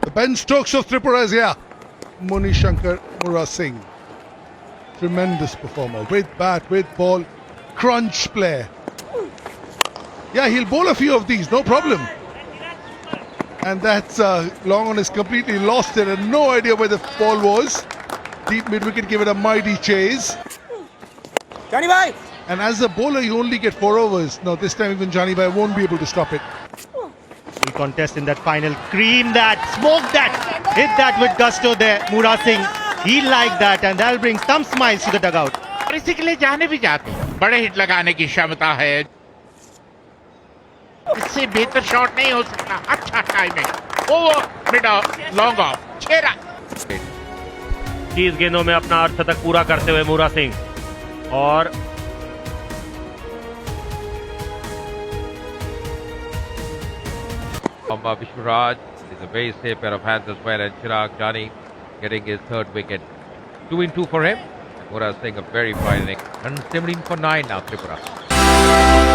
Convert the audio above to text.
The Ben Stokes of Tripura is here. Manishankar Murasing. Tremendous performer. With bat, with ball. Crunch player. Yeah, he'll bowl a few of these, no problem. And that's long on is completely lost it and no idea where the ball was. Deep mid wicket gave it a mighty chase. Johnny Bhai! And as a bowler, you only get 4 overs. Now, this time even Johnny Bhai won't be able to stop it. The contest in that final. Cream that, smoke that, hit that with gusto there. Murasing, he liked that and that'll bring some smiles to the dugout. और इसी के लिए जाने भी जाते हैं. बड़े hit लगाने की क्षमता है. इससे बेहतर शॉट नहीं हो सकता. अच्छा timing. Over mid of long off 6 run. 30 गेंदों में अपना अर्धशतक पूरा करते हुए मुरासिंग और Vishwaraj is a very safe pair of hands as well, and Chirag Jani getting his 3rd wicket. 2 in 2 for him. Murasing a very fine inning. 117 for 9 now, Tripura.